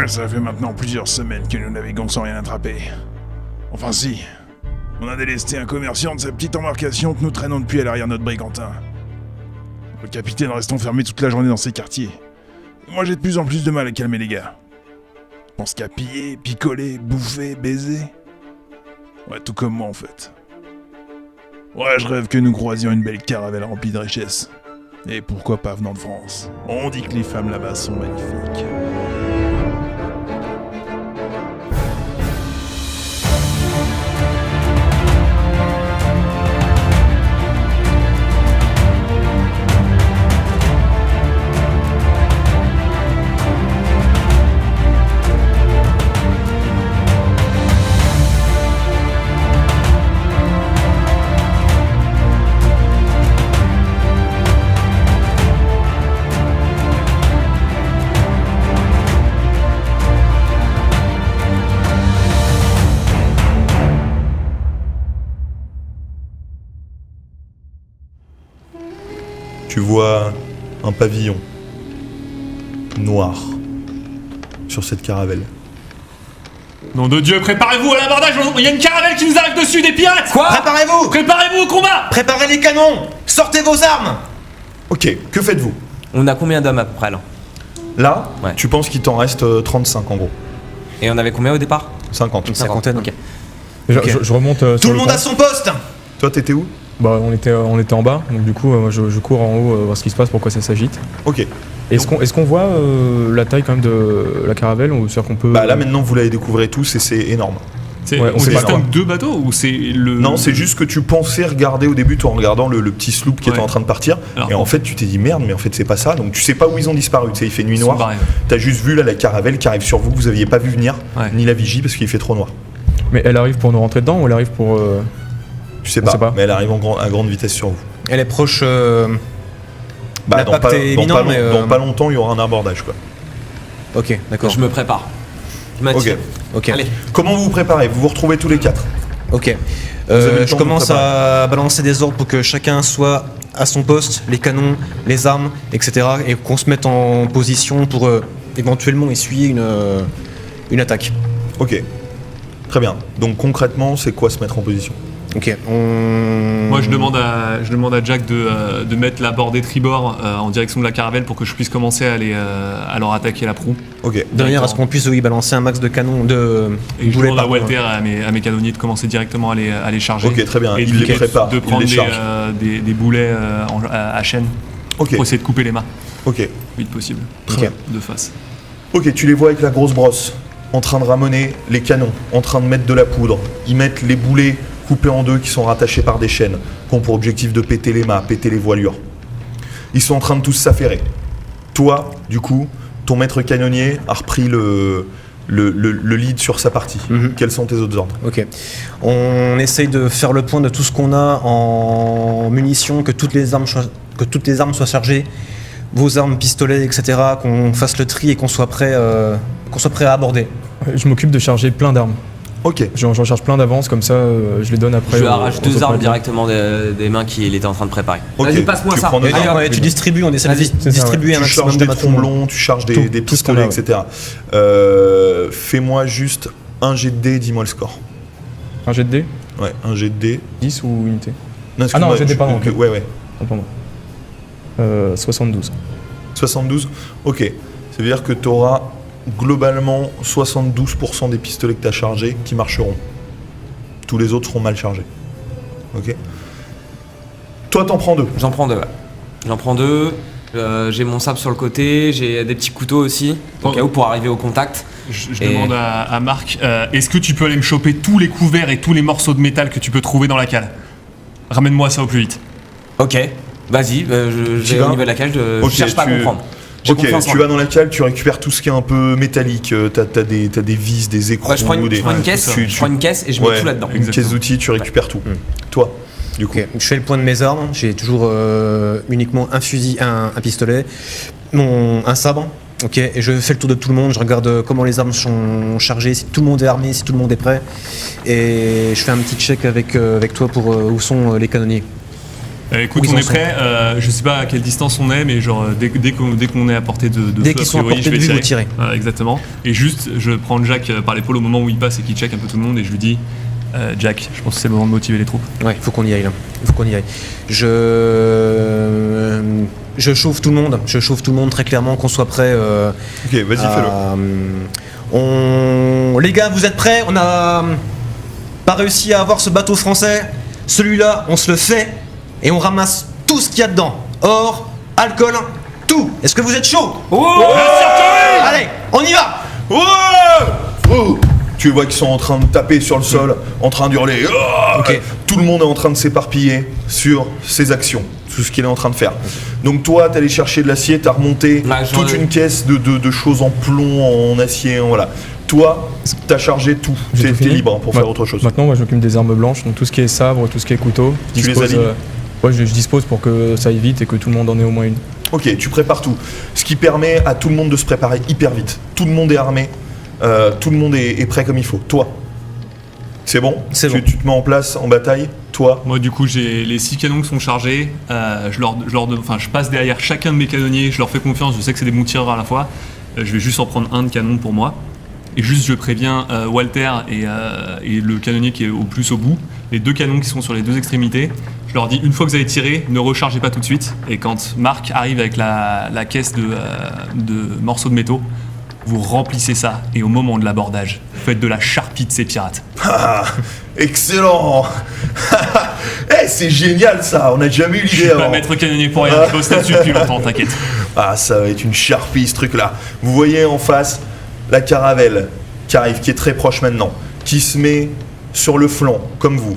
Ça fait maintenant plusieurs semaines que nous naviguons sans rien attraper. Enfin si. On a délesté un commerçant de sa petite embarcation que nous traînons depuis à l'arrière de notre brigantin. Le capitaine reste enfermé toute la journée dans ses quartiers. Moi j'ai de plus en plus de mal à calmer les gars. Je pense qu'à piller, picoler, bouffer, baiser. Ouais, tout comme moi en fait. Ouais, je rêve que nous croisions une belle caravelle remplie de richesses. Et pourquoi pas venant de France. On dit que les femmes là-bas sont magnifiques. Tu vois un pavillon noir sur cette caravelle. Nom de Dieu, préparez-vous à l'abordage, il y a une caravelle qui nous arrive dessus, des pirates! Quoi? Préparez-vous! Préparez-vous au combat! Préparez les canons! Sortez vos armes! Ok, que faites-vous? On a combien d'hommes à peu près là? Là, Ouais. tu penses qu'il t'en reste 35 en gros. Et on avait combien au départ? 50. Une cinquantaine, ok. Je remonte Tout sur le monde pont. à son poste! Toi, t'étais où? Bah, on était en bas, donc du coup, moi, je cours en haut voir ce qui se passe, pourquoi ça s'agite. Ok. Est-ce qu'on voit la taille quand même de la caravelle ou c'est-à-dire qu'on peut... Bah là maintenant vous l'avez découvert tous et c'est énorme. Ouais, on sait pas distingue quoi. deux bateaux ou c'est le... Non, c'est juste que tu pensais regarder au début, toi, en regardant le petit sloop qui était Ouais. en train de partir. Alors, et en fait, tu t'es dit merde, mais en fait, c'est pas ça. Donc, tu sais pas où ils ont disparu. Tu sais, il fait nuit Ils sont noire. barrés, ouais. T'as juste vu là la caravelle qui arrive sur vous que vous aviez pas vu venir, Ouais. ni la vigie parce qu'il fait trop noir. Mais elle arrive pour nous rentrer dedans ou elle arrive pour... Tu sais On pas, sait pas. mais elle arrive à grande vitesse sur vous. Elle est proche. Bah, L'impact est imminent, mais, dans pas longtemps, il y aura un abordage quoi. Ok, d'accord. Je me prépare. Je m'attire. Ok. Allez. Comment vous vous préparez? Vous vous retrouvez tous les quatre. Ok. avez le temps Je de commence vous à balancer des ordres pour que chacun soit à son poste, les canons, les armes, etc. Et qu'on se mette en position pour éventuellement essuyer une attaque. Ok. Très bien. Donc concrètement, c'est quoi se mettre en position? Ok. Moi je demande à Jack de mettre la bordée tribord en direction de la caravelle pour que je puisse commencer à leur attaquer la proue. Ok. Derrière, à ce qu'on puisse oui, balancer un max de canons, de Et je boulets demande à par- Walter et à mes canonniers de commencer directement à les charger. Ok, très bien. Et Il les prépare, de il prendre les charge. des boulets à chaîne Ok. pour essayer de couper les mâts, Ok. vite possible, Ok. de face. Ok, tu les vois avec la grosse brosse, en train de ramener les canons, en train de mettre de la poudre. Ils mettent les boulets coupés en deux qui sont rattachés par des chaînes, qui ont pour objectif de péter les mâts, péter les voilures. Ils sont en train de tous s'affairer. Toi, du coup, ton maître canonnier a repris le lead sur sa partie. Mhm. Quels sont tes autres ordres? Ok. On essaye de faire le point de tout ce qu'on a en munitions, que toutes les armes soient chargées, vos armes, pistolets, etc. Qu'on fasse le tri et qu'on soit prêt à aborder. Je m'occupe de charger plein d'armes. Ok. J'en charge plein d'avance, comme ça je les donne après. Je lui aux- arrache aux 2 autres armes navires. directement des mains qu'il était en train de préparer. Ok. Vas-y, passe-moi Tu ça. prends des Allez, armes. hop. Tu distribues, on essaie de Vas-y. C'est ça, distribuer un Tu charges maximum des de matériel. tromblons, tu charges Tout des ce qu'on pistolets, a, ouais. etc. Fais-moi juste un jet de dés, dis-moi le score. Un jet de dés, Ouais, un jet de dés. 10 ou unité. Non, Ah non, excuse-moi, jet de dés, pardon, ok. Ouais, ouais. Ah, pardon. 72. 72. Ok. Ça veut dire que tu auras globalement 72% des pistolets que tu as chargés qui marcheront. Tous les autres seront mal chargés. Ok. Toi, t'en prends deux. J'en prends 2. J'en prends 2. J'ai mon sabre sur le côté, j'ai des petits couteaux aussi, au cas où pour arriver au contact. Je Et- demande à Marc, est-ce que tu peux aller me choper tous les couverts et tous les morceaux de métal que tu peux trouver dans la cale? Ramène-moi ça au plus vite. Ok, vas-y, je Tu vais vas au niveau de la cage, Ok, je cherche pas à tu- comprendre. J'ai Ok, confiance en tu lui. vas dans la cale, tu récupères tout ce qui est un peu métallique. T'as des vis, des écrous, Ouais, je prends une caisse, tu- je prends une caisse et je mets Ouais, tout là-dedans. une caisse d'outils, tu récupères tout. Toi, du coup. Ok, je fais le point de mes armes. J'ai toujours uniquement un fusil, un pistolet, un sabre. Ok, et je fais le tour de tout le monde. Je regarde comment les armes sont chargées, si tout le monde est armé, si tout le monde est prêt. Et je fais un petit check avec toi pour où sont les canonniers. Écoute, Où ils on en est prêt. Je sais pas à quelle distance on est, mais genre dès qu'on est à portée de Dès feu, qu'ils a sont à priori, portée je vais de vue, tirer. vous tirez. Exactement. Et juste, je prends Jack par l'épaule au moment où il passe et qu'il check un peu tout le monde et je lui dis Jack, je pense que c'est le moment de motiver les troupes. Ouais, faut qu'on y aille là. Faut qu'on y aille. Je chauffe tout le monde. Je chauffe tout le monde très clairement, qu'on soit prêt. Ok, vas-y, fais-le. Les gars, vous êtes prêts? On n'a pas réussi à avoir ce bateau français. Celui-là, on se le fait et on ramasse tout ce qu'il y a dedans. Or, alcool, tout. Est-ce que vous êtes chaud? Allez, on y va. Oh, tu vois qu'ils sont en train de taper sur le sol, en train d'hurler. Oh, Ok. Tout le monde est en train de s'éparpiller sur ses actions, tout ce qu'il est en train de faire. Donc toi, t'es allé chercher de l'acier, t'as remonté Ouais, j'en toute ai- une caisse de choses en plomb, en acier, voilà. Toi, t'as chargé tout. J'ai tout T'es fini. libre pour faire autre chose. Maintenant, moi, je m'occupe des armes blanches, donc tout ce qui est sabre, tout ce qui est couteau. je Tu les dispose, alignes ouais, je dispose pour que ça aille vite et que tout le monde en ait au moins une. Ok, tu prépares tout. Ce qui permet à tout le monde de se préparer hyper vite. Tout le monde est armé, tout le monde est prêt comme il faut. Toi, c'est bon? C'est Tu te mets en place en bataille. Toi, Moi, du coup, j'ai les 6 canons qui sont chargés. Je passe derrière chacun de mes canonniers. Je leur fais confiance. Je sais que c'est des bons tireurs à la fois. Je vais juste en prendre un de canon pour moi. Et juste, je préviens Walter et le canonnier qui est au plus au bout, les 2 canons qui sont sur les 2 extrémités. Je leur dis, une fois que vous avez tiré, ne rechargez pas tout de suite. Et quand Marc arrive avec la caisse de morceaux de métaux, vous remplissez ça. Et au moment de l'abordage, vous faites de la charpie de ces pirates. ah, excellent. C'est génial ça. On n'a jamais eu Je suis l'idée pas avant. maître canonnier pour rien. Je bosse là-dessus depuis longtemps, t'inquiète. Ah, ça va être une charpie ce truc-là. Vous voyez en face la caravelle qui arrive, qui est très proche maintenant, qui se met sur le flanc, comme vous.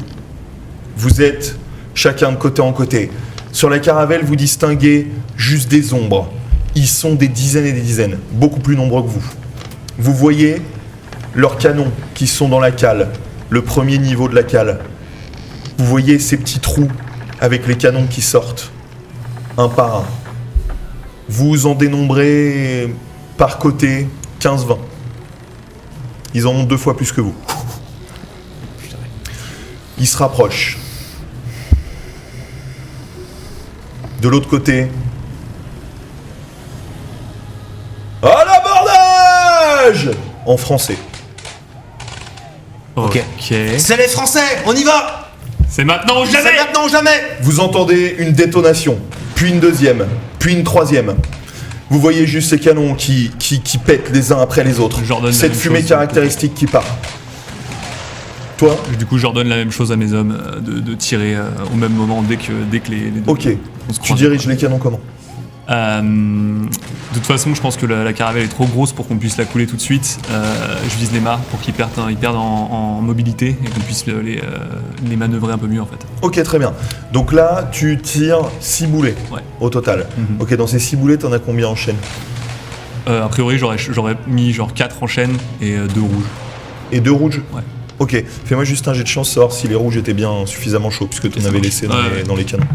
Vous êtes chacun de côté en côté. Sur la caravelle, vous distinguez juste des ombres. Ils sont des dizaines et des dizaines, beaucoup plus nombreux que vous. Vous voyez leurs canons qui sont dans la cale, le premier niveau de la cale. Vous voyez ces petits trous avec les canons qui sortent, un par un. Vous en dénombrez par côté 15-20. Ils en ont 2 fois plus que vous. Ils se rapprochent. De l'autre côté. À l'abordage! En français. Ok. C'est les Français. On y va. C'est maintenant ou C'est jamais. maintenant ou jamais. Vous entendez une détonation, puis une deuxième, puis une troisième. Vous voyez juste ces canons qui pètent les uns après les autres. Je leur donne la Cette même fumée chose. caractéristique qui part. Toi, Du coup, je leur donne la même chose à mes hommes de tirer au même moment dès que les deux. ok. on se Tu croise. diriges les canons comment? De toute façon, je pense que la caravelle est trop grosse pour qu'on puisse la couler tout de suite. Je vise les mâts pour qu'ils perdent en mobilité et qu'on puisse les manœuvrer un peu mieux en fait. Ok, très bien. Donc là, tu tires 6 boulets Ouais. au total. Mhm. Ok, dans ces 6 boulets, t'en as combien en chaîne? A priori, j'aurais mis genre 4 en chaîne et 2 rouges. Et 2 rouges? Ouais. Ok, fais-moi juste un jet de chance, savoir si les rouges étaient bien suffisamment chauds, puisque tu en Ça avais marche. laissé dans, Ouais. dans les canons.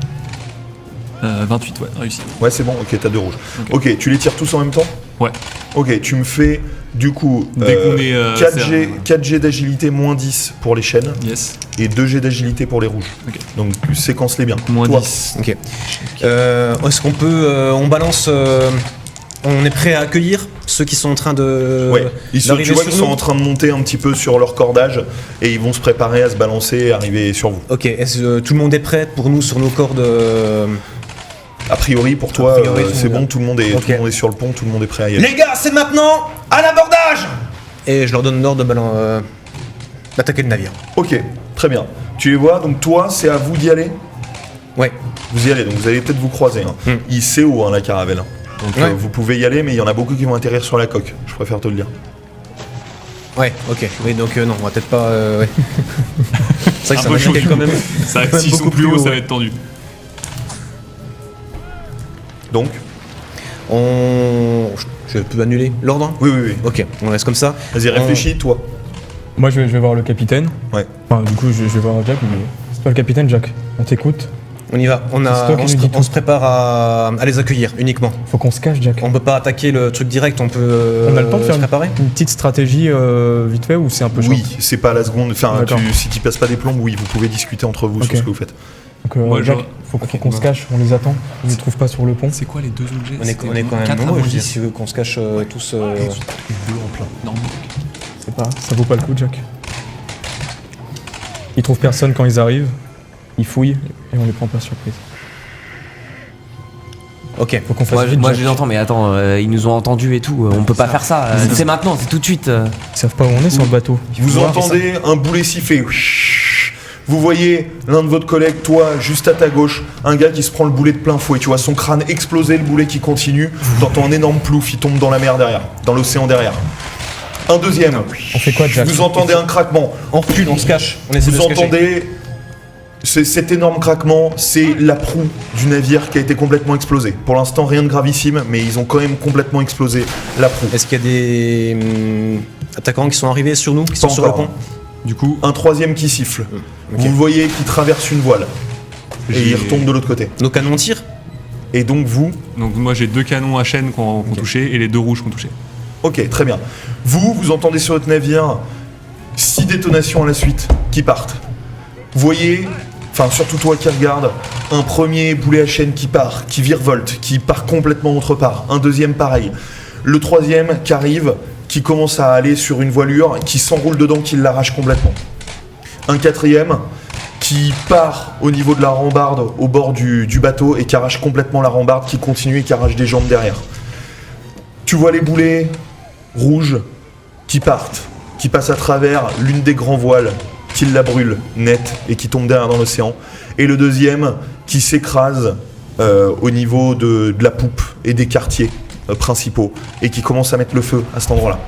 28, ouais, réussi. Ouais, c'est bon, ok, t'as 2 rouges. Ok. Ok, tu les tires tous en même temps? Ouais. Ok, tu me fais du coup Dès qu'on est, 4 G d'agilité moins 10 pour les chaînes Yes. et 2 G d'agilité pour les rouges. Ok. Donc séquence-les bien. Moins Toi, 10. Ok. Est-ce qu'on peut, on balance, on est prêt à accueillir ceux qui sont en train de. Ouais, tu d'arriver vois sur qu'ils sont nous en train de monter un petit peu sur leur cordage et ils vont se préparer à se balancer et arriver sur vous. Ok. Est-ce que tout le monde est prêt pour nous sur nos cordes? A priori, pour toi, A priori, c'est bon, tout le monde est Ok. sur le pont, tout le monde est prêt à y aller. Les gars, c'est maintenant à l'abordage. Et je leur donne l'ordre d'attaquer le navire. Ok, très bien. Tu les vois, donc toi, c'est à vous d'y aller. Ouais. Vous y allez, donc vous allez peut-être vous croiser. Hein. C'est haut, hein, la caravelle. Hein. Donc Ouais. vous pouvez y aller, mais il y en a beaucoup qui vont atterrir sur la coque. Je préfère te le dire. Ouais. Ok. Oui. Donc non, on va peut-être pas. Ouais. C'est vrai que Un ça peu va chaud. quand même. Ça, quand même s'ils sont beaucoup plus plus hauts, haut, ça va ouais. être tendu. Donc, Je peux annuler l'ordre? oui, oui, oui. Ok. On reste comme ça. Vas-y, réfléchis, toi. Moi, je vais voir le capitaine. Ouais. Enfin, du coup, je vais voir Jack, mais c'est toi le capitaine, Jack. On t'écoute. On y va. C'est toi qui nous dis On tout. se prépare à les accueillir uniquement. Faut qu'on se cache, Jack. On peut pas attaquer le truc direct. On peut. On a le temps de faire se préparer. une petite stratégie vite fait ou c'est un peu Oui, short? c'est pas à la seconde. Enfin, D'accord. si tu passes pas des plombes, oui, vous pouvez discuter entre vous Ok. sur ce que vous faites. Ok. Moi, Jack, je- faut qu'on se cache, on les attend. On les trouve pas sur le pont. C'est quoi les deux objets? On est quand même nombreux, je dis, si tu veux qu'on se cache tous. Non. C'est pas, ça vaut pas le coup, Jack. Ils trouvent personne quand ils arrivent, ils fouillent et on les prend pas surprise. Ok. Faut qu'on fasse vite, Moi Jack. je les entends, mais attends, ils nous ont entendus et tout, on peut pas faire ça. C'est maintenant, c'est tout de suite. Ils savent pas où on est sur le bateau. Vous entendez un boulet siffler. Vous voyez l'un de votre collègue, toi, juste à ta gauche, un gars qui se prend le boulet de plein fouet. Tu vois son crâne exploser, le boulet qui continue. T'entends un énorme plouf, il tombe dans la mer derrière, dans l'océan derrière. Un deuxième. On fait quoi, Jack? Vous entendez un craquement. On recule, on se cache. On essaie de Vous se cacher. entendez cet énorme craquement, c'est la proue du navire qui a été complètement explosée. Pour l'instant, rien de gravissime, mais ils ont quand même complètement explosé la proue. Est-ce qu'il y a des attaquants qui sont arrivés sur nous, qui sont Pas sur le encore. pont? Du coup, Un troisième qui siffle. Ok. Vous le voyez qui traverse une voile. Et J'ai- il retombe de l'autre côté. Nos canons tirent? Et donc vous, donc moi j'ai 2 canons à chaîne qu'on touché et les 2 rouges qu'on touché. ok, très bien. Vous entendez sur votre navire 6 détonations à la suite qui partent. Vous voyez, enfin surtout toi qui regarde, un premier boulet à chaîne qui part, qui virevolte, qui part complètement autre part. Un deuxième pareil. Le troisième qui arrive, qui commence à aller sur une voilure, qui s'enroule dedans, qui l'arrache complètement. Un quatrième qui part au niveau de la rambarde au bord du bateau et qui arrache complètement la rambarde, qui continue et qui arrache des jambes derrière. Tu vois les boulets rouges qui partent, qui passent à travers l'une des grands voiles, qui la brûle net et qui tombe derrière dans l'océan. Et le deuxième qui s'écrase au niveau de la poupe et des quartiers principaux et qui commence à mettre le feu à cet endroit-là.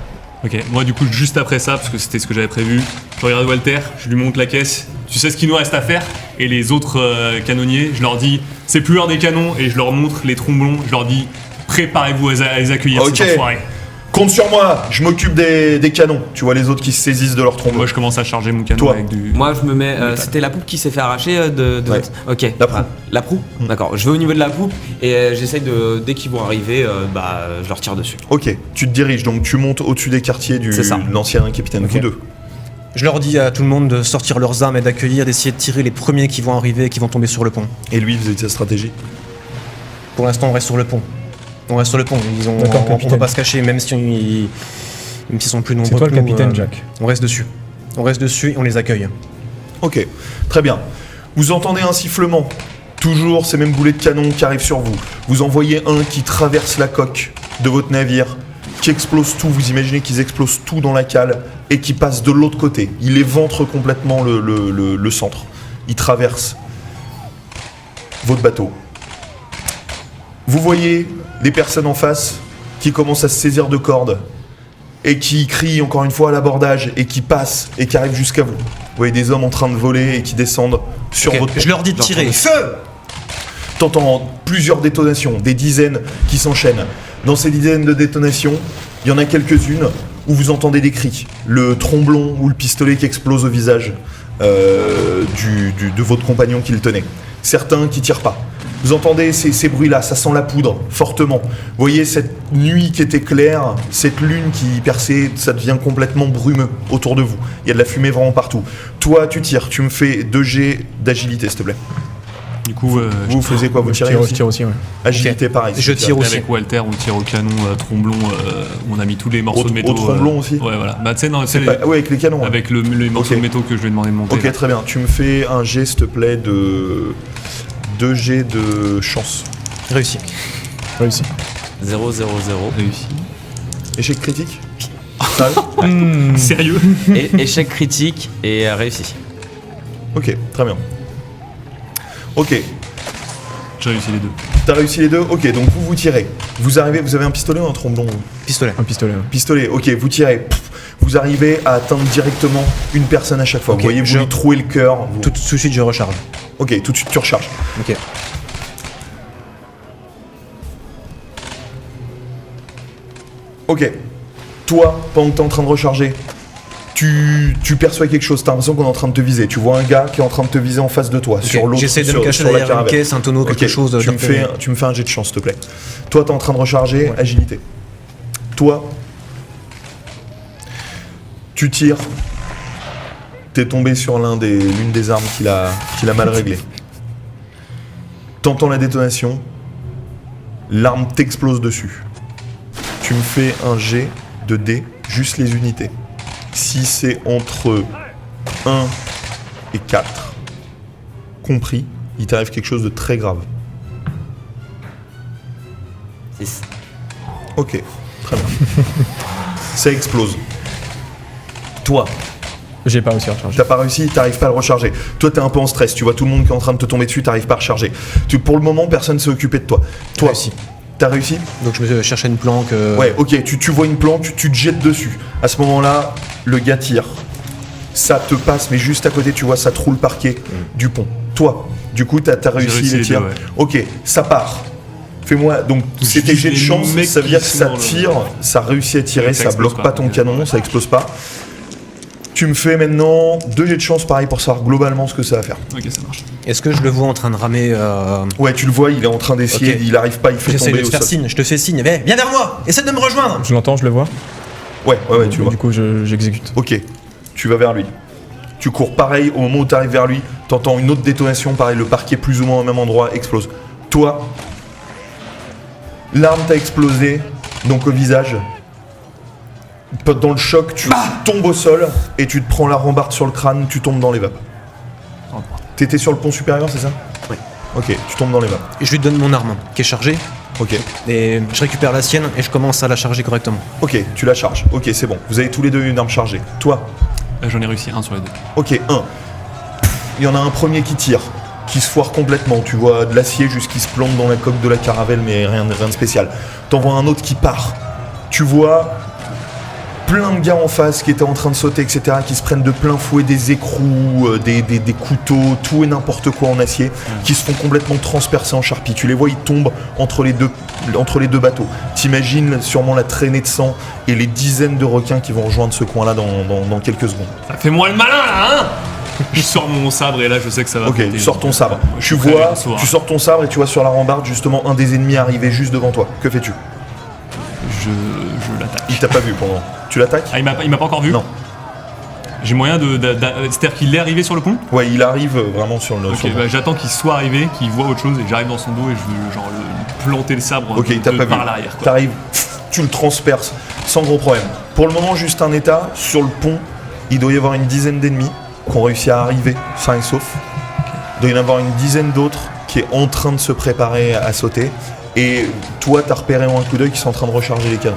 Ok, moi du coup juste après ça, parce que c'était ce que j'avais prévu, je regarde Walter, je lui montre la caisse, tu sais ce qu'il nous reste à faire, et les autres canonniers, je leur dis, c'est plus l'heure des canons, et je leur montre les tromblons, je leur dis, préparez-vous à les accueillir, Ok. ces enfoirés. Compte sur moi, je m'occupe des canons. Tu vois les autres qui se saisissent de leur trombe. Moi je commence à charger mon canon Toi. avec du... Moi je me mets. C'était la poupe qui s'est fait arracher de Ouais. Ok. La proue. La proue. D'accord. Je vais au niveau de la poupe et j'essaye de. Dès qu'ils vont arriver, je leur tire dessus. Ok, tu te diriges, donc tu montes au-dessus des quartiers C'est ça. de l'ancien capitaine. Ok. Vous deux. Je leur dis à tout le monde de sortir leurs armes et d'accueillir, d'essayer de tirer les premiers qui vont arriver et qui vont tomber sur le pont. Et lui, vous avez sa stratégie. Pour l'instant, on reste sur le pont. On reste sur le pont. D'accord, On peut capitaine. pas se cacher, même s'ils sont plus nombreux. C'est toi le que nous, capitaine, Jack. On reste dessus. On reste dessus et on les accueille. Ok, très bien. Vous entendez un sifflement. Toujours ces mêmes boulets de canon qui arrivent sur vous. Vous en voyez un qui traverse la coque de votre navire, qui explose tout. Vous imaginez qu'ils explosent tout dans la cale et qui passe de l'autre côté. Il éventre complètement le centre. Il traverse votre bateau. Vous voyez des personnes en face qui commencent à se saisir de cordes et qui crient encore une fois à l'abordage et qui passent et qui arrivent jusqu'à vous. Vous voyez des hommes en train de voler et qui descendent sur Ok, votre... je leur dis de tirer. Feu! T'entends plusieurs détonations, des dizaines qui s'enchaînent. Dans ces dizaines de détonations, il y en a quelques-unes où vous entendez des cris. Le tromblon ou le pistolet qui explose au visage de votre compagnon qui le tenait. Certains qui tirent pas. Vous entendez ces bruits-là, ça sent la poudre, fortement. Vous voyez cette nuit qui était claire, cette lune qui perçait, ça devient complètement brumeux autour de vous. Il y a de la fumée vraiment partout. Toi, tu tires, tu me fais 2 jets d'agilité, s'il te plaît. Du coup, Vous faisiez quoi? Vous Je tirez tire, aussi je tire aussi, ouais. Agilité, pareil. Je tire aussi. avec Walter, on tire au canon tromblon, on a mis tous les morceaux Au- de métaux. au tromblon aussi Ouais, voilà. Bah tu sais, non, C'est c'est pas- ouais, avec les canons. ouais. avec les morceaux Ok. de métaux que je lui ai demandé de monter. Ok, là. très bien. Tu me fais un jet, s'il te plaît, de 2 jets de chance. Réussi. Réussi. 0, 0, 0. Réussi. Échec critique Ça va Sérieux? Et échec critique et réussi. Ok, très bien. Ok, J'ai réussi les deux. t'as réussi les deux. Ok, donc vous tirez. Vous arrivez, vous avez un pistolet ou un tromblon? Pistolet. Un pistolet. Ouais. Pistolet, ok, vous tirez. Pff, vous arrivez à atteindre directement une personne à chaque fois. Ok, Vous voyez, vous je- lui trouez le cœur. vous- Tout de suite, je recharge. Ok, tout de suite tu recharges. Ok. Ok. Toi, pendant que t'es en train de recharger, tu perçois quelque chose. T'as l'impression qu'on est en train de te viser. Tu vois un gars qui est en train de te viser en face de toi, sur l'autre. J'essaie de sur- me cacher sur la derrière une caravelle. caisse, un tonneau, quelque Ok, chose. tu me fais un jet de chance, s'il te plaît. Toi, t'es en train de recharger, agilité. Toi, tu tires. T'es tombé sur l'une des armes qu'il a mal réglées. T'entends la détonation, l'arme t'explose dessus. Tu me fais un jet de dés, juste les unités. Si c'est entre 1 et 4, compris, il t'arrive quelque chose de très grave. 6. Ok, très bien. Ça explose. Toi, J'ai pas réussi à recharger. t'as pas réussi, t'arrives pas à le recharger. Toi, t'es un peu en stress, tu vois tout le monde qui est en train de te tomber dessus, t'arrives pas à recharger. Pour le moment, personne s'est occupé de toi. Toi, Réussi. t'as réussi? Donc je me cherchais une planque. Ouais, ok, tu vois une planque, tu te jettes dessus. À ce moment-là, le gars tire. Ça te passe, mais juste à côté, tu vois, ça te roule le parquet du pont. Toi, du coup, t'as réussi réussi les les tirs. deux, ouais. Ok, ça part. Fais-moi, donc c'était jet de les chance, mecs ça veut dire que qui ça sont dans le- tire, ça réussit à tirer, Ouais, ça ça bloque explose pas pas. ton canon, ça explose pas. Tu me fais maintenant 2 jets de chance, pareil, pour savoir globalement ce que ça va faire. Ok, ça marche. Est-ce que je le vois en train de ramer Ouais, tu le vois, il est en train d'essayer, Ok. il arrive pas, il fait J'essaie tomber de te au faire sol. signe, je te fais signe. Eh, viens vers moi, essaie de me rejoindre. Je l'entends, je le vois. Ouais, tu le vois. Du coup, j'exécute. Ok, tu vas vers lui. Tu cours pareil, au moment où tu arrives vers lui, t'entends une autre détonation, pareil, le parquet plus ou moins au même endroit explose. Toi, l'arme t'a explosé, donc au visage. Dans le choc, tu tombes au sol et tu te prends la rambarde sur le crâne, tu tombes dans les vapes. T'étais sur le pont supérieur, c'est ça? Oui. Ok, tu tombes dans les vapes. Et je lui donne mon arme qui est chargée. Ok, Et je récupère la sienne et je commence à la charger correctement. ok, tu la charges. Ok, c'est bon. Vous avez tous les deux une arme chargée. Toi, J'en ai réussi un sur les deux. ok, il y en a un premier qui tire, qui se foire complètement. Tu vois de l'acier jusqu'il se plante dans la coque de la caravelle, mais rien de spécial. T'en vois un autre qui part. Tu vois plein de gars en face qui étaient en train de sauter, etc., qui se prennent de plein fouet des écrous, des couteaux, tout et n'importe quoi en acier, qui se font complètement transpercer en charpie. Tu les vois, ils tombent entre les deux bateaux. T'imagines sûrement la traînée de sang et les dizaines de requins qui vont rejoindre ce coin-là dans quelques secondes. Ça fait moi le malin là, hein. Je sors mon sabre et là je sais que ça va. Ok, péter, tu sors ton donc, sabre. je Tu suis prêt à vois, le recevoir. tu sors ton sabre et tu vois sur la rambarde justement un des ennemis arriver juste devant toi. Que fais-tu? Je l'attaque. Il t'a pas vu pendant. Tu l'attaques? Ah, il m'a pas encore vu. Non. J'ai moyen c'est-à-dire qu'il est arrivé sur le pont. Ouais, il arrive vraiment sur le. Ok, sur le- bah, j'attends qu'il soit arrivé, qu'il voit autre chose et j'arrive dans son dos et je veux genre lui planter le sabre Ok, il t'a pas vu. par l'arrière. Quoi. T'arrives, tu le transperces sans gros problème. Pour le moment, juste un état. Sur le pont, il doit y avoir une dizaine d'ennemis qui ont réussi à arriver, sains et saufs. Il doit y en avoir une dizaine d'autres qui est en train de se préparer à sauter. Et toi, t'as repéré en un coup d'œil qu'ils sont en train de recharger les canons.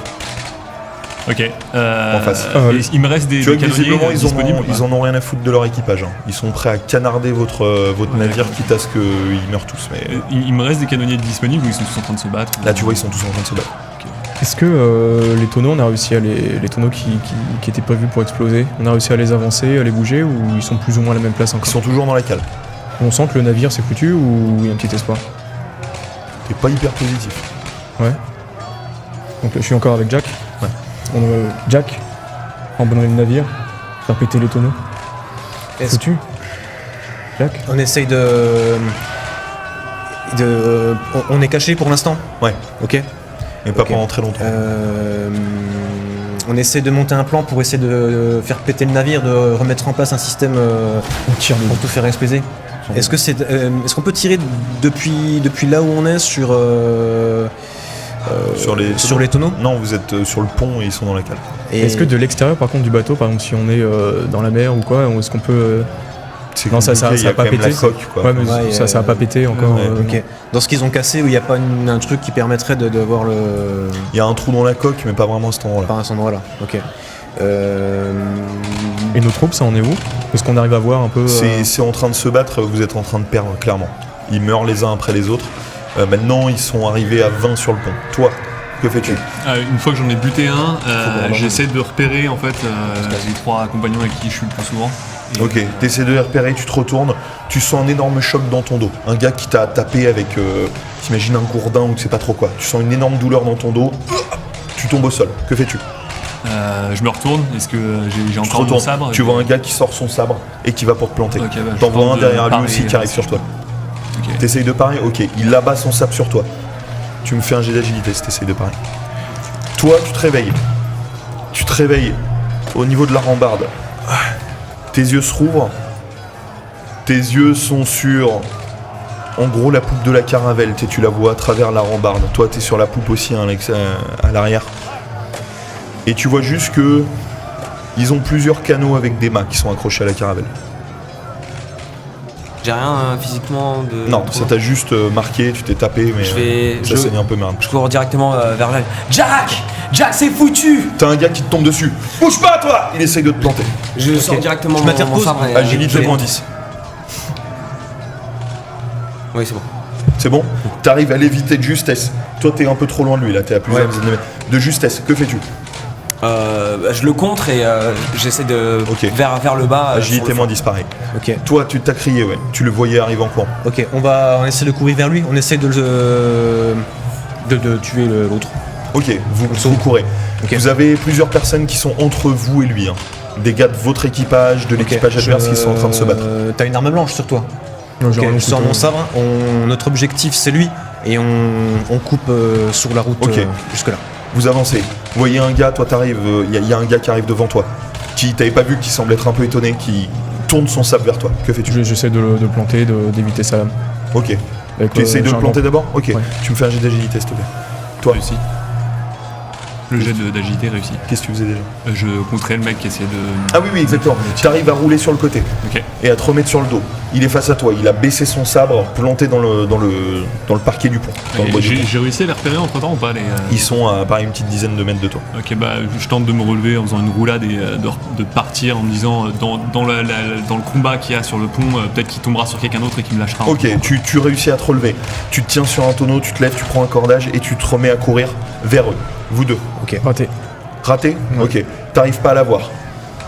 Ok. En face. Et il me reste des Tu vois que canonniers visiblement, disponibles. ils en ont rien à foutre de leur équipage. Hein. Ils sont prêts à canarder votre Ouais, navire, d'accord. quitte à ce qu'ils meurent tous. Mais Il me reste des canonniers disponibles ou ils sont tous en train de se battre. là, tu vois, ils sont tous en train de se battre. Est-ce que les tonneaux, on a réussi à les tonneaux qui étaient prévus pour exploser, on a réussi à les avancer, à les bouger, ou ils sont plus ou moins à la même place Ils encore? sont toujours dans la cale. On sent que le navire s'est foutu ou il y a un petit espoir? T'es pas hyper positif. Ouais. Donc je suis encore avec Jack. Ouais. Jack, abandonner le navire, faire péter les tonneaux. Est-ce- Foutu. Jack. On essaye on est caché pour l'instant. Ouais. Ok. Mais pas Ok. pendant très longtemps. On essaie de monter un plan pour essayer de faire péter le navire, de remettre en place un système On tire pour tout faire exploser. Est-ce qu'on peut tirer depuis là où on est sur Sur les tonneaux tonneaux? Non, vous êtes sur le pont et ils sont dans la cale. Et Est-ce que de l'extérieur, par contre, du bateau, par exemple, si on est dans la mer ou quoi, est-ce qu'on peut. C'est Non, ça compliqué, il y a a pas quand même pété. la coque, quoi. Ouais, mais Ouais, ça a pas pété encore. ouais, Ok. Dans ce qu'ils ont cassé, où il n'y a pas un truc qui permettrait de voir le. Il y a un trou dans la coque, mais pas vraiment à cet endroit-là. Par à cet endroit-là. Ok. Et nos troupes, ça en est où? Est-ce qu'on arrive à voir un peu. C'est en train de se battre, vous êtes en train de perdre, clairement. Ils meurent les uns après les autres. Maintenant, ils sont arrivés à 20 sur le pont. Toi, que fais-tu? Une fois que j'en ai buté un, qu'on j'essaie de repérer en fait les 3 compagnons avec qui je suis le plus souvent. Et, Ok, t'essaies de les repérer, tu te retournes, tu sens un énorme choc dans ton dos. Un gars qui t'a tapé avec, t'imagines un gourdin ou tu sais pas trop quoi. Tu sens une énorme douleur dans ton dos, tu tombes au sol. Que fais-tu? je me retourne. Est-ce que j'ai Tu te encore mon retournes, sabre? tu vois un gars qui sort son sabre et qui va pour te planter. Ok, bah, je T'en vois tente un de derrière lui parer, aussi qui arrive sur toi. Ok. T'essayes de parer? Ok, il abat son sabre sur toi. Tu me fais un jet d'agilité si t'essayes de parer. Toi, tu te réveilles. Tu te réveilles au niveau de la rambarde. Tes yeux se rouvrent. Tes yeux sont sur en gros la poupe de la caravelle, tu la vois à travers la rambarde. Toi t'es sur la poupe aussi hein, Alex, à l'arrière. Et tu vois juste que ils ont plusieurs canaux avec des mâts qui sont accrochés à la caravelle. J'ai rien physiquement de. Non, ça t'a juste marqué, tu t'es tapé, mais ça saigne un peu merde. Je cours directement vers Jack. Jack, c'est foutu. T'as un gars qui te tombe dessus. Bouge pas toi. Il essaye de te planter. Je sors directement je mon m'interpose. sabre et Agilité moins 10. Oui, c'est bon. C'est bon? T'arrives à l'éviter de justesse. Toi t'es un peu trop loin de lui là, t'es à plusieurs dizaines de mètres. De justesse, que fais-tu? Je le contre et j'essaie de vers le bas. Agilité moins 10 pareil. Ok. Toi tu t'as crié, ouais. Tu le voyais arriver en courant. Ok, on essaie de courir vers lui, on essaie de tuer l'autre. Ok, vous courez. Ok. Vous avez plusieurs personnes qui sont entre vous et lui. Hein. Des gars de votre équipage, de l'équipage adverse qui sont en train de se battre. T'as une arme blanche sur toi. Non, Ok, je sors mon sabre, notre objectif c'est lui et on coupe sur la route jusque là. Vous avancez. Vous voyez un gars, toi t'arrives, il y a un gars qui arrive devant toi, qui t'avais pas vu, qui semble être un peu étonné, qui tourne son sabre vers toi. Que fais-tu? J'essaie de le planter, d'éviter sa lame. Ok. Avec Tu essayes de le planter d'abord? Ok. Ouais. Tu me fais un jet d'agilité s'il te plaît. Toi, Réussi. Le jet d'agilité réussi. qu'est-ce que tu faisais déjà? Je contrais le mec qui essayait de. Ah oui, exactement. Tu arrives à rouler sur le côté Ok. et à te remettre sur le dos. Il est face à toi, il a baissé son sabre, planté dans le parquet du pont. Dans le bois du pont. J'ai réussi à les repérer entre temps ou pas les. Ils sont à pareil une petite dizaine de mètres de toi. Ok, bah je tente de me relever en faisant une roulade et de partir en me disant dans le combat qu'il y a sur le pont, peut-être qu'il tombera sur quelqu'un d'autre et qu'il me lâchera. Ok, tu réussis à te relever. Tu te tiens sur un tonneau, tu te lèves, tu prends un cordage et tu te remets à courir vers eux. Vous deux. Ok. Raté. Raté? Ouais. Ok. T'arrives pas à la voir.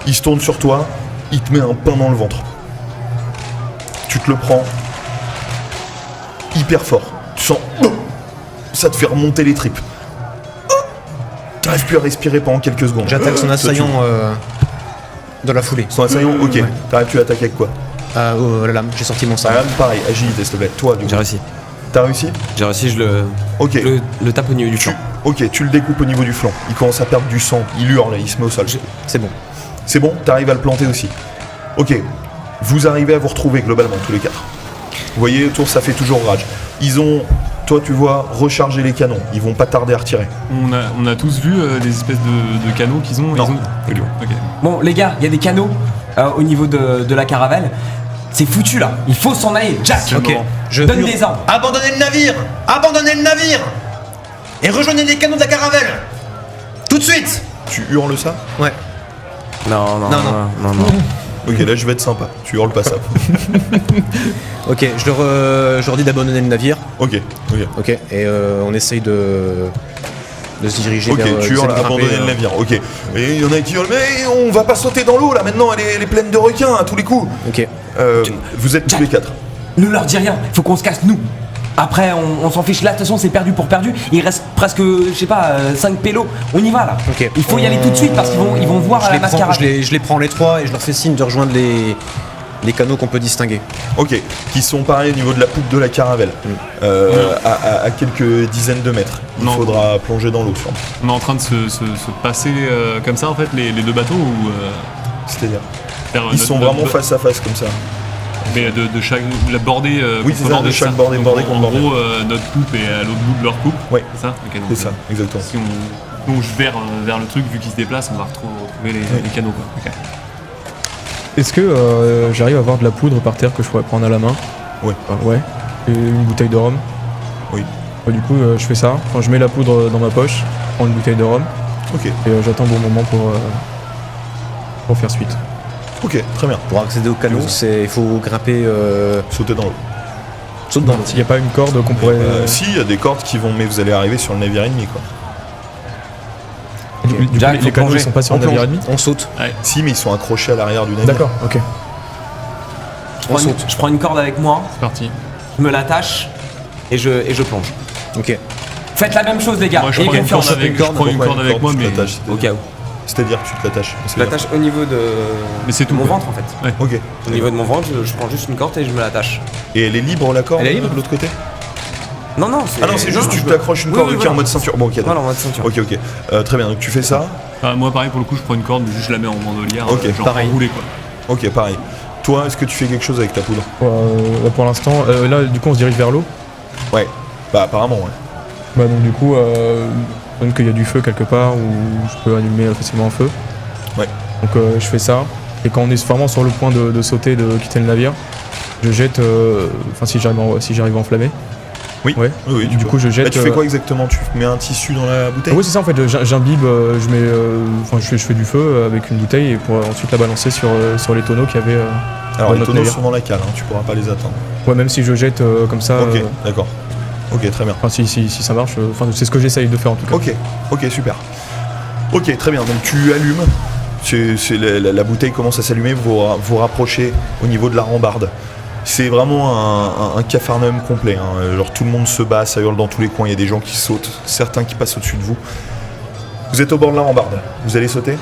Il se tourne sur toi, il te met un pain dans le ventre. Tu te le prends hyper fort. Tu sens... Ça te fait remonter les tripes. T'arrives plus à respirer pendant quelques secondes. J'attaque son Toi, assaillant dans la foulée. Son assaillant? Ok. Ouais. T'arrives-tu à attaquer avec quoi? La lame, j'ai sorti mon sabre. Ah, pareil, agilité s'il te plaît. Toi, du coup. J'ai réussi. T'as réussi? J'ai réussi, Ok. le tape au niveau du flanc. Ok, tu le découpes au niveau du flanc. Il commence à perdre du sang. Il hurle, il se met au sol. C'est bon. C'est bon? T'arrives à le planter aussi. Ok. Vous arrivez à vous retrouver globalement tous les quatre. Vous voyez, autour ça fait toujours rage. Ils ont, toi tu vois, recharger les canons. Ils vont pas tarder à retirer. On a tous vu des espèces de canaux qu'ils ont. Non. Ils ont... Ok. Bon, les gars, il y a des canaux au niveau de la caravelle. C'est foutu là. Il faut s'en aller. Jack, C'est le moment. Je donne hurle. des ordres. Abandonnez le navire! Abandonnez le navire! Et rejoignez les canaux de la caravelle! Tout de suite! Tu hurles ça? Ouais. Non. Ok, là je vais être sympa. Tu hurles pas ça. Ok, je leur dis d'abandonner le navire. Ok. Ok, et on essaye de se diriger Ok, vers... tu essayer hurles de grimper, abandonner le navire. Ok. Et il y en a qui hurlent, mais on va pas sauter dans l'eau là maintenant, elle est pleine de requins à tous les coups. Ok. Vous êtes tous les quatre. Ne leur dis rien. Faut qu'on se casse nous. Après, on s'en fiche. Là, de toute façon, c'est perdu pour perdu. Il reste presque, je sais pas, 5 pélos. On y va là. Ok. Il faut y aller tout de suite parce qu'ils vont voir à la mascarade. Je les prends les trois et je leur fais signe de rejoindre les canaux qu'on peut distinguer. Ok. Qui sont pareils au niveau de la poupe de la caravelle. À quelques dizaines de mètres. Il Non. faudra plonger dans l'eau sûrement. On est en train de se passer comme ça en fait les deux bateaux ou C'est-à-dire. faire Ils sont vraiment face à face comme ça. Mais de chaque la bordée. Oui, c'est ça, de chaque bordée, Donc, bordée contre en bordée. gros, notre coupe est à l'autre bout de leur coupe. Ouais. C'est ça. Ok, donc, C'est ça, exactement. Si on plonge vers le truc, vu qu'il se déplace, on va retrouver les canaux quoi. Ok. Est-ce que j'arrive à avoir de la poudre par terre que je pourrais prendre à la main? Ouais. Ouais. Et une bouteille de rhum? Oui. Ouais, du coup, je fais ça. Enfin, je mets la poudre dans ma poche, je prends une bouteille de rhum Ok. et j'attends le bon moment pour faire suite. Ok, très bien. Pour accéder au canot, il faut grimper... Sautez dans l'eau. saute dans l'eau. S'il n'y a pas une corde qu'on pourrait. Si, il y a des cordes qui vont, mais vous allez arriver sur le navire ennemi quoi. Du coup, Jack, faut les canaux plonger. ils sont pas sur On le navire plonge, ennemi? on saute. Si, mais ils sont accrochés à l'arrière du navire. D'accord, ok. Je prends une corde avec moi. C'est parti. Je me l'attache et je plonge. Ok. Faites la même chose, les gars. Moi je Ayez prends une confiance. corde avec, je prends une Pourquoi corde avec moi, tu mais l'attaches, Au cas où. C'est-à-dire que tu te l'attaches. Je l'attache au niveau de c'est tout, mon quoi. ventre en fait. Ok. Au niveau de mon ventre, je prends juste une corde et je me l'attache. Et elle est libre la corde Elle est libre de l'autre côté? Non, non, c'est. Ah non, c'est juste tu t'accroches une Oui, corde oui, qui est voilà. en mode ceinture. Bon, ok, d'accord. Voilà, en mode ceinture. Ok. Très bien, donc tu fais ça. Moi pareil pour le coup, je prends une corde, mais juste je la mets en bandolière, Ok, genre pareil. enroulée quoi. Ok, pareil. Toi, est-ce que tu fais quelque chose avec ta poudre? Pour l'instant, là, du coup, on se dirige vers l'eau. Ouais. Bah apparemment, ouais. Bah, donc, du coup, donc qu'il y a du feu quelque part où je peux allumer facilement un feu. Ouais. Donc, je fais ça. Et quand on est vraiment sur le point de sauter, de quitter le navire, je jette. Enfin, si j'arrive à enflammer. Oui. Ouais. Oui, Du coup, je jette. Bah, tu fais quoi exactement? Tu mets un tissu dans la bouteille? Oui, c'est ça en fait. J'imbibe, je mets. Enfin, je fais du feu avec une bouteille et pour ensuite la balancer sur les tonneaux qu'il y avait. Alors dans les notre tonneaux navire. sont dans la cale, hein, tu pourras pas les atteindre. Ouais, même si je jette comme ça. Ok, d'accord. Ok, très bien. Enfin, si ça marche. Enfin, c'est ce que j'essaye de faire en tout cas. Ok, super. Ok, très bien. Donc tu allumes. La bouteille commence à s'allumer. Vous rapprochez au niveau de la rambarde. C'est vraiment un capharnaüm complet. Hein. Genre tout le monde se bat, ça hurle dans tous les coins. Il y a des gens qui sautent, certains qui passent au-dessus de vous. Vous êtes au bord de la rambarde. Vous allez sauter?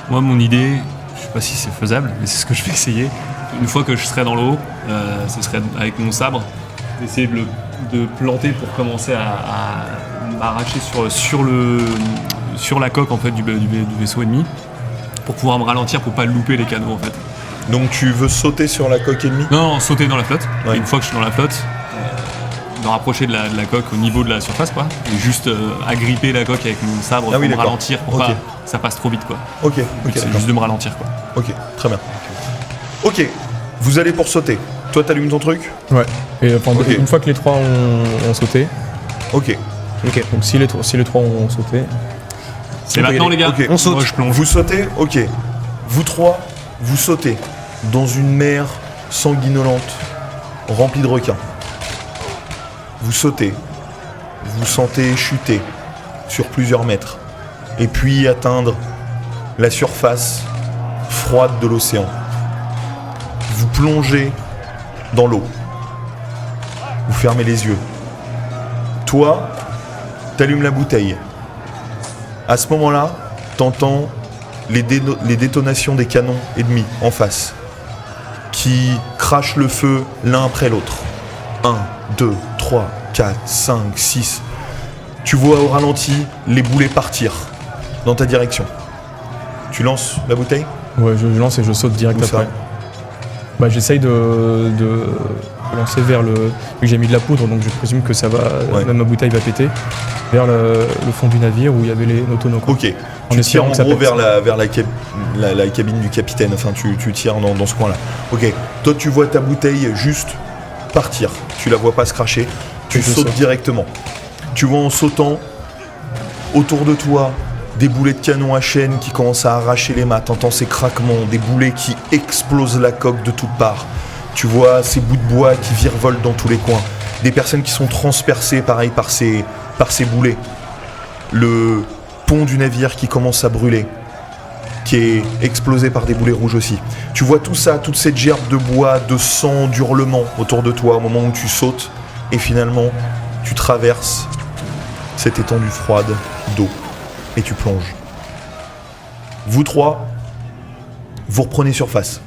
Moi, mon idée, je sais pas si c'est faisable, mais c'est ce que je vais essayer. Une fois que je serai dans l'eau, ce serait avec mon sabre, d'essayer de planter pour commencer à m'arracher sur la coque en fait, du vaisseau ennemi, pour pouvoir me ralentir, pour pas louper les canaux en fait. Donc tu veux sauter sur la coque ennemie? Non, sauter dans la flotte. Ouais. Et une fois que je suis dans la flotte, me rapprocher de la coque au niveau de la surface, quoi. Et juste agripper la coque avec mon sabre pour me d'accord. ralentir, pour Ok. pas que ça passe trop vite, quoi. Ok, Le but, c'est d'accord. juste de me ralentir, quoi. Ok, très bien. Ok, vous allez pour sauter. Toi, t'allumes ton truc? Ouais. Et enfin, Ok. une fois que les trois ont sauté. Ok. Ok. Donc si les trois ont sauté. C'est maintenant, les gars. Ok. On saute. Moi, je plonge. Vous sautez? Ok. Vous trois, vous sautez dans une mer sanguinolente, remplie de requins. Vous sautez. Vous sentez chuter sur plusieurs mètres. Et puis atteindre la surface froide de l'océan. Vous plongez dans l'eau. Vous fermez les yeux. Toi, t'allumes la bouteille. À ce moment-là, t'entends les détonations des canons ennemis en face, qui crachent le feu l'un après l'autre. 1, 2, 3, 4, 5, 6. Tu vois au ralenti les boulets partir dans ta direction. Tu lances la bouteille? Ouais, je lance et je saute direct Où ça? après. Bah, j'essaye de lancer vers le. Vu que j'ai mis de la poudre, donc je présume que ça va. Ouais. Même ma bouteille va péter. Vers le fond du navire où il y avait nos tonneaux. quoi. Ok. En Tu tires espérant en que ça gros pète. vers la cabine du capitaine. Enfin, tu tires dans ce coin-là. Ok. Toi, tu vois ta bouteille juste partir. Tu la vois pas se cracher. Tu Et je sautes saute. directement. Tu vois en sautant autour de toi des boulets de canon à chaîne qui commencent à arracher les mâts. T'entends ces craquements, des boulets qui explosent la coque de toutes parts. Tu vois ces bouts de bois qui virevoltent dans tous les coins. Des personnes qui sont transpercées, pareil, par ces boulets. Le pont du navire qui commence à brûler, qui est explosé par des boulets rouges aussi. Tu vois tout ça, toute cette gerbe de bois, de sang, d'hurlements autour de toi au moment où tu sautes. Et finalement, tu traverses cette étendue froide d'eau. Et tu plonges. Vous trois, vous reprenez surface.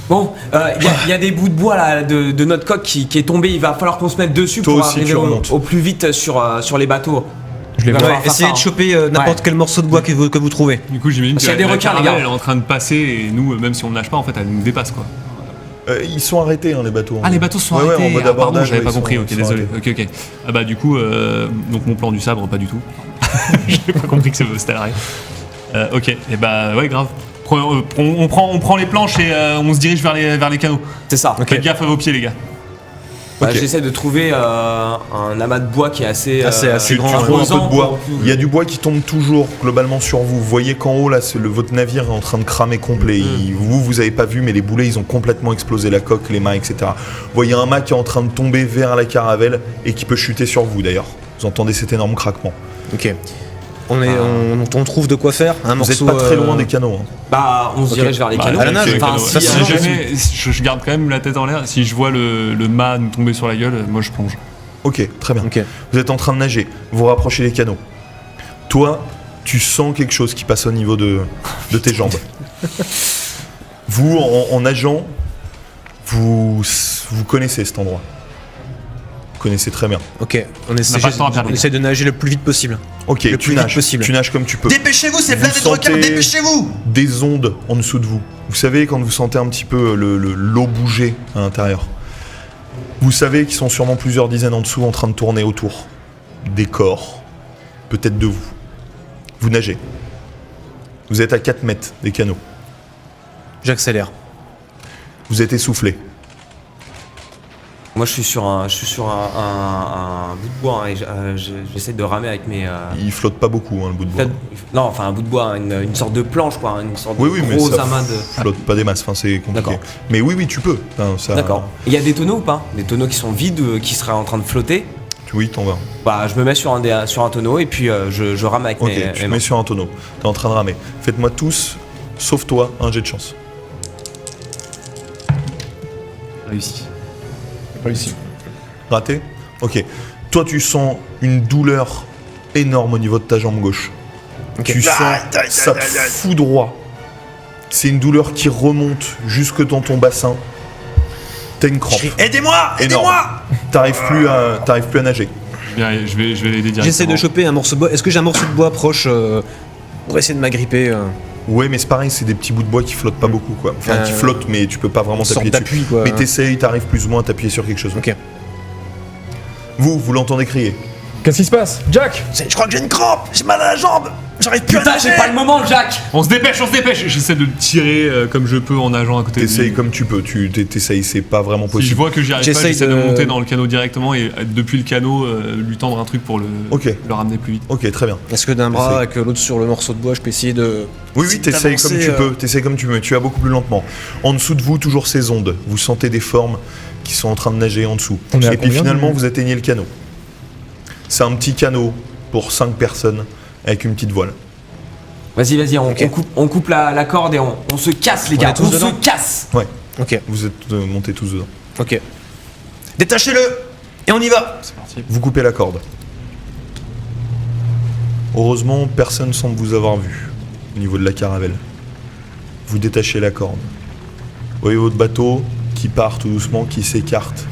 Bon, il y a des bouts de bois là de notre coque qui est tombé. Il va falloir qu'on se mette dessus Toi pour aussi, arriver tu remontes. au plus vite sur les bateaux. Je les Ouais, vois. ouais. faire Essayez ça, de hein. choper n'importe Ouais. quel morceau de bois que vous trouvez. Du coup, j'imagine Parce que qu'il y a des la requins, les caravelle, gars. elle est en train de passer et nous, même si on ne nage pas, en fait, elle nous dépasse, quoi. Ils sont arrêtés, hein, les bateaux. Ah, les bateaux sont Ouais, ouais, arrêtés. en mode Ah, pardon, abordage, j'avais ouais, pas ils compris. sont- Ok, ils sont désolé. Ok. Ah bah du coup, donc mon plan du sabre, pas du tout. J'ai pas compris que c'était l'arrêt. Ok. Et bah ouais, grave. On prend les planches et on se dirige vers les canaux. C'est ça. Faites gaffe à vos pieds, les gars. Bah, Ok. j'essaie de trouver un amas de bois qui est assez Tu grand, trouves un peu imposant de bois. pour- Il y a du bois qui tombe toujours globalement sur vous. Vous voyez qu'en haut, là, votre navire est en train de cramer complet. Vous avez pas vu, mais les boulets, ils ont complètement explosé la coque, les mâts, etc. Vous voyez un mât qui est en train de tomber vers la caravelle et qui peut chuter sur vous, d'ailleurs. Vous entendez cet énorme craquement. Ok. On trouve de quoi faire. Un Vous n'êtes morceau. pas très loin des canons. Hein. Bah, on se dirige vers les canaux. à la nage. Enfin, Ouais. si, Si hein, jamais, je garde quand même la tête en l'air. Si je vois le mât nous tomber sur la gueule, moi je plonge. Ok, très bien. Ok. Vous êtes en train de nager. Vous rapprochez les canaux. Toi, tu sens quelque chose qui passe au niveau de tes jambes. Vous, en nageant, vous connaissez cet endroit. Vous connaissez très bien. Ok, on essaie, pas le temps à perdre. on essaie de nager le plus vite possible. Ok, Le tu plus vite nages. possible. Tu nages comme tu peux. Dépêchez-vous, c'est Vous blindé de requins, sentez- dépêchez-vous! Des ondes en dessous de vous. Vous savez, quand vous sentez un petit peu l'eau bouger à l'intérieur. Vous savez qu'ils sont sûrement plusieurs dizaines en dessous en train de tourner autour. Des corps. Peut-être de vous. Vous nagez. Vous êtes à 4 mètres des canaux. J'accélère. Vous êtes essoufflé. Moi, je suis sur un bout de bois hein, et j'essaie de ramer avec mes. Il flotte pas beaucoup, hein, le bout de bois. Non, enfin un bout de bois, une sorte de planche, quoi, une sorte Oui, oui, de mais gros ça amas de. flotte pas des masses, enfin, c'est compliqué. D'accord. Mais oui, tu peux. Enfin, ça- D'accord. Il y a des tonneaux ou pas? Des tonneaux qui sont vides, qui seraient en train de flotter. Oui, t'en vas. Bah, je me mets sur un tonneau et puis je rame avec Ok, mes tu te mains. mets sur un tonneau. T'es en train de ramer. Faites-moi tous, sauf toi, un jet de chance. Réussi. Réussi. Raté? Ok. Toi, tu sens une douleur énorme au niveau de ta jambe gauche. Tu sens ça te foudroie. C'est une douleur qui remonte jusque dans ton bassin. T'as une crampe. Aidez-moi! Aidez-moi! T'arrives plus à nager. Bien, je vais l'aider directement. J'essaie de choper un morceau de bois. Est-ce que j'ai un morceau de bois proche pour essayer de m'agripper Ouais, mais c'est pareil, c'est des petits bouts de bois qui flottent pas beaucoup, quoi. Enfin, qui flottent, mais tu peux pas vraiment une sorte t'appuyer dessus. d'appui, quoi. Mais t'essayes, t'arrives plus ou moins à t'appuyer sur quelque chose. Ok. Vous l'entendez crier. Qu'est-ce qui se passe? Jack! Je crois que j'ai une crampe! J'ai mal à la jambe! J'arrive plus à Putain, nager! j'ai pas le moment, Jack! On se dépêche. J'essaie de le tirer comme je peux en nageant à côté de T'essayes lui. comme tu peux, t'essayes, c'est pas vraiment Si je possible. vois que j'y arrive pas, J'essaye j'essaie de de monter dans le canot directement et depuis le canot lui tendre un truc pour le ramener plus vite. Ok, très bien. Est-ce que d'un bras Essaye. avec l'autre sur le morceau de bois, je peux essayer de. Oui, t'essayes comme d'avancer, tu peux, t'essayes comme tu peux, tu vas beaucoup plus lentement. En dessous de vous, toujours ces ondes. Vous sentez des formes qui sont en train de nager en dessous. On est à Et puis combien finalement, de- vous atteignez le canot. C'est un petit canot pour 5 personnes avec une petite voile. Vas-y, Ok. on coupe la corde et on se casse, les On gars. est tous On dedans se casse! Ouais, Ok, vous êtes montés tous dedans. ok. Détachez-le! Et on y va! Vous coupez la corde. Heureusement, personne semble vous avoir vu au niveau de la caravelle. Vous détachez la corde. Vous voyez votre bateau qui part tout doucement, qui s'écarte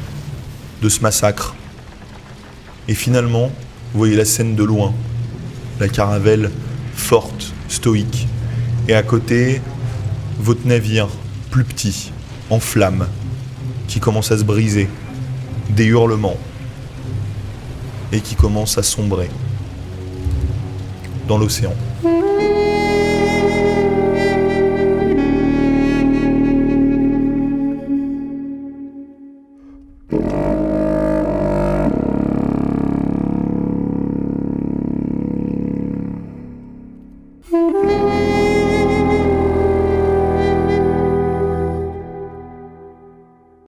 de ce massacre. Et finalement, vous voyez la scène de loin. La caravelle forte, stoïque. Et à côté, votre navire, plus petit, en flammes, qui commence à se briser. Des hurlements. Et qui commence à sombrer dans l'océan.